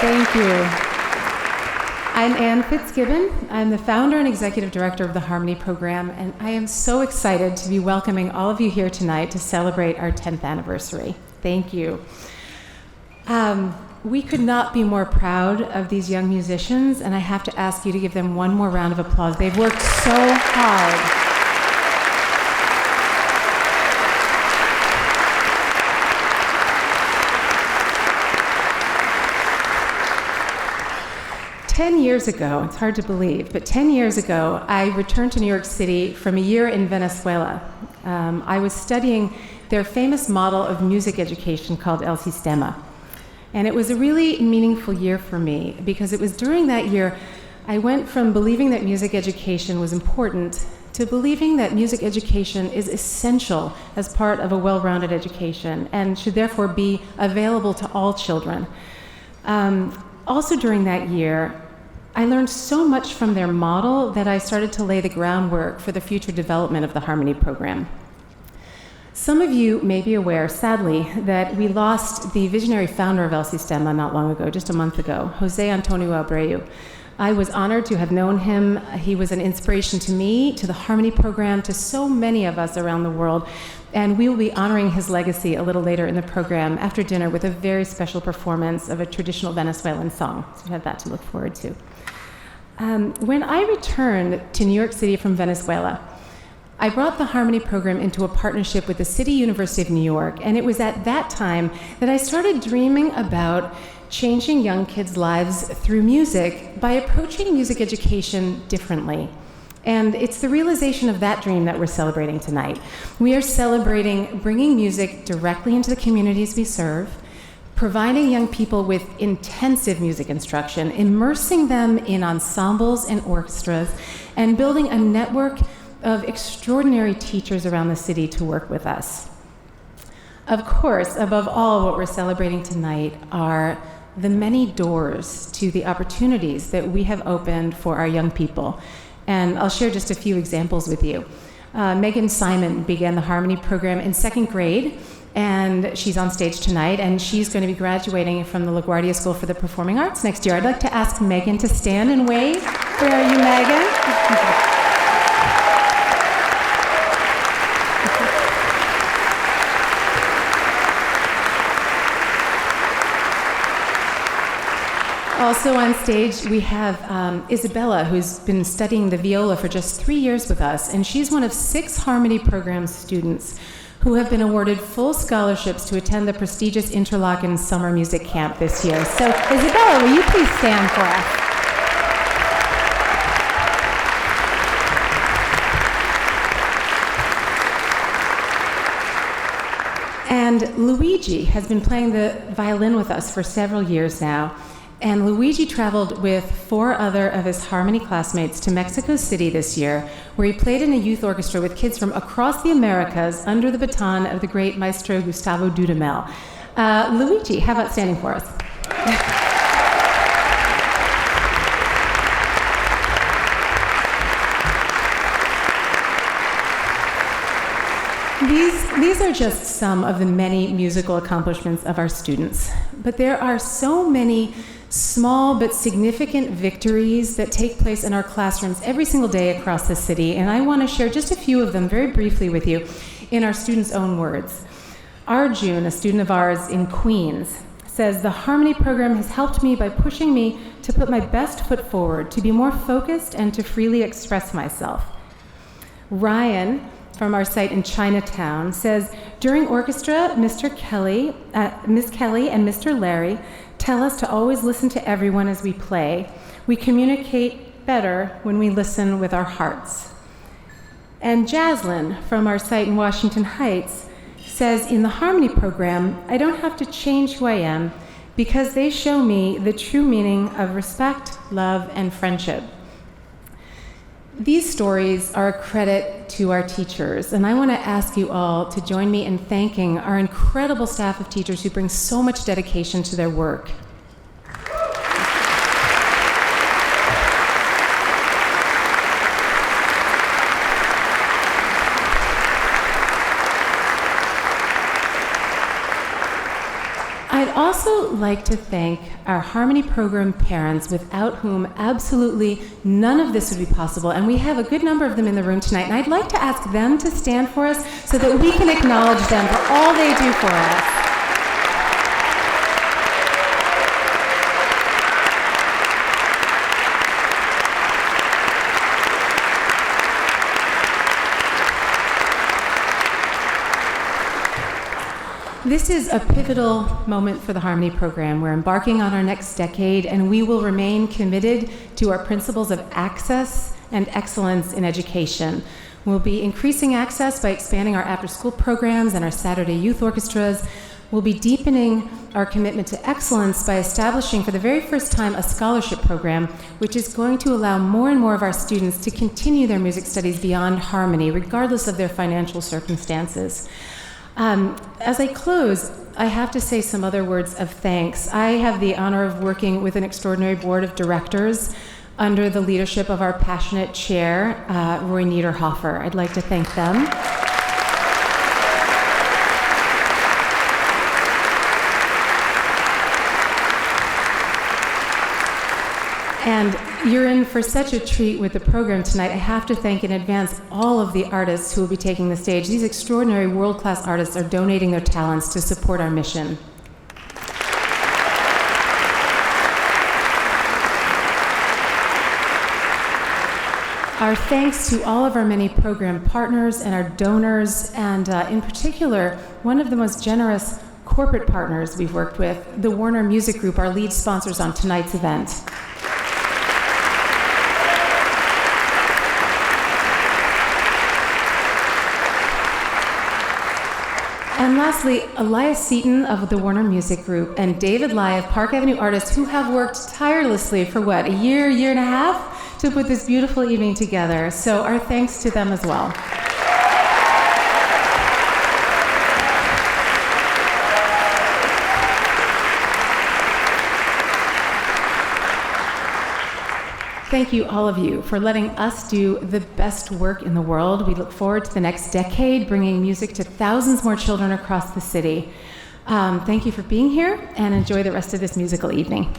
Thank you. I'm Ann Fitzgibbon. I'm the founder and executive director of the Harmony Program, and I am so excited to be welcoming all of you here tonight to celebrate our 10th anniversary. Thank you. We could not be more proud of these young musicians, and I have to ask you to give them one more round of applause. They've worked so hard. 10 years ago, it's hard to believe, but 10 years ago, I returned to New York City from a year in Venezuela. I was studying their famous model of music education called El Sistema. And it was a really meaningful year for me because it was during that year I went from believing that music education was important to believing that music education is essential as part of a well-rounded education and should therefore be available to all children. Also during that year, I learned so much from their model that I started to lay the groundwork for the future development of the Harmony Program. Some of you may be aware, sadly, that we lost the visionary founder of El Sistema not long ago, just a month ago, Jose Antonio Abreu. I was honored to have known him. He was an inspiration to me, to the Harmony Program, to so many of us around the world, and we will be honoring his legacy a little later in the program after dinner with a very special performance of a traditional Venezuelan song. So we have that to look forward to. When I returned to New York City from Venezuela, I brought the Harmony Program into a partnership with the City University of New York, and it was at that time that I started dreaming about changing young kids' lives through music by approaching music education differently. And it's the realization of that dream that we're celebrating tonight. We are celebrating bringing music directly into the communities we serve, providing young people with intensive music instruction, immersing them in ensembles and orchestras, and building a network of extraordinary teachers around the city to work with us. Of course, above all, what we're celebrating tonight are the many doors to the opportunities that we have opened for our young people. And I'll share just a few examples with you. Megan Simon began the Harmony Program in 2nd grade, and she's on stage tonight, and she's going to be graduating from the LaGuardia School for the Performing Arts next year. I'd like to ask Megan to stand and wave. Where are you, Megan? Also on stage, we have Isabella, who's been studying the viola for just 3 years with us, and she's one of 6 Harmony Program students who have been awarded full scholarships to attend the prestigious Interlochen Summer Music Camp this year. So, Isabella, will you please stand for us? And Luigi has been playing the violin with us for several years now. And Luigi traveled with 4 other of his Harmony classmates to Mexico City this year, where he played in a youth orchestra with kids from across the Americas under the baton of the great maestro Gustavo Dudamel. Luigi, how about standing for us? These are just some of the many musical accomplishments of our students, but there are so many small but significant victories that take place in our classrooms every single day across the city, and I want to share just a few of them very briefly with you in our students' own words. Arjun, a student of ours in Queens, says, "The Harmony Program has helped me by pushing me to put my best foot forward, to be more focused, and to freely express myself." Ryan, from our site in Chinatown, says, "During orchestra, Ms. Kelly and Mr. Larry tell us to always listen to everyone as we play. We communicate better when we listen with our hearts." And Jaslyn, from our site in Washington Heights, says, "In the Harmony Program, I don't have to change who I am because they show me the true meaning of respect, love, and friendship." These stories are a credit to our teachers, and I want to ask you all to join me in thanking our incredible staff of teachers who bring so much dedication to their work. I'd also like to thank our Harmony Program parents, without whom absolutely none of this would be possible. And we have a good number of them in the room tonight. And I'd like to ask them to stand for us so that we can acknowledge them for all they do for us. This is a pivotal moment for the Harmony Program. We're embarking on our next decade, and we will remain committed to our principles of access and excellence in education. We'll be increasing access by expanding our after-school programs and our Saturday youth orchestras. We'll be deepening our commitment to excellence by establishing for the very first time a scholarship program, which is going to allow more and more of our students to continue their music studies beyond Harmony, regardless of their financial circumstances. As I close, I have to say some other words of thanks. I have the honor of working with an extraordinary board of directors under the leadership of our passionate chair, Roy Niederhofer. I'd like to thank them. And you're in for such a treat with the program tonight. I have to thank in advance all of the artists who will be taking the stage. These extraordinary world-class artists are donating their talents to support our mission. Our thanks to all of our many program partners and our donors, and in particular, one of the most generous corporate partners we've worked with, the Warner Music Group, our lead sponsors on tonight's event. And lastly, Elias Seaton of the Warner Music Group and David Lai of Park Avenue Artists, who have worked tirelessly for what, a year and a half to put this beautiful evening together. So our thanks to them as well. Thank you, all of you, for letting us do the best work in the world. We look forward to the next decade, bringing music to thousands more children across the city. Thank you for being here, and enjoy the rest of this musical evening.